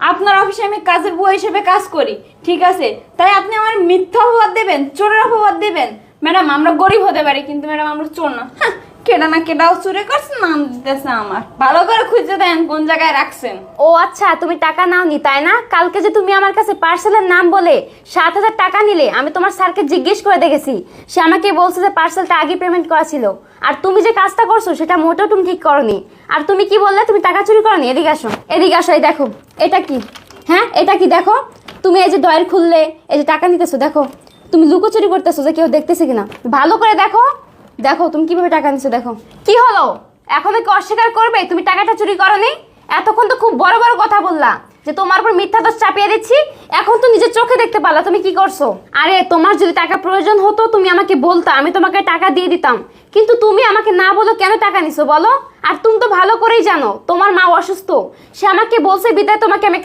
আপনার অফিসে আমি কাজের বুয়া হিসেবে কাজ করি, ঠিক আছে? তাই আপনি আমার মিথ্যা অপবাদ দেবেন, চোরের অপবাদ দেবেন? ম্যাডাম, আমরা গরিব হতে পারি, কিন্তু ম্যাডাম আমরা চোর না। হ্যাঁ, কেডা না কেডাও চুরি করছে, নাম দিতেছে আমার। ভালো করে খুঁজে দেন কোন জায়গায় রাখছেন। ও আচ্ছা, তুমি টাকা নাওনি তাই না? কালকে যে তুমি আমার কাছে পার্সেলের নাম বলে 7,000 টাকা নিলে, আমি তোমার স্যারকে জিজ্ঞেস করে দেখেছি। সে আমাকে বলছে যে পার্সেলটা আগে পেমেন্ট করা ছিল। আর তুমি যে কাজটা করছো সেটা মোটেও তুমি ঠিক করনি। আর তুমি কি বললে তুমি টাকা চুরি করনি? এদিকে আসো, এদিকে আসো। এই দেখো, এটা কি? হ্যাঁ, এটা কি দেখো? তুমি এই যে ডয়ের খুললে, এই যে টাকা নিতেছো, দেখো তুমি লুকোচুরি করতেছো যে কেউ দেখতেছে কিনা। ভালো করে দেখো, দেখো তুমি কিভাবে টাকা নিচ্ছ। দেখো কি হলো, এখন কি অস্বীকার করবে তুমি টাকাটা চুরি করনি? এতক্ষণ তো খুব বড় বড় কথা বললা যে তোমার উপর মিথ্যা দোষ চাপিয়ে দিচ্ছি, এখন তো নিজের চোখে দেখতে পারলা তুমি কি করছো। আরে তোমার যদি টাকা প্রয়োজন হতো তুমি আমাকে বলতা, আমি তোমাকে টাকা দিয়ে দিতাম। কিন্তু তুমি আমাকে না বলো কেন টাকা নিছো বলো? আর তুমি তো ভালো করেই জানো তোমার মা অসুস্থ, সে আমাকে বলছে বিদায় তোমাকে আমি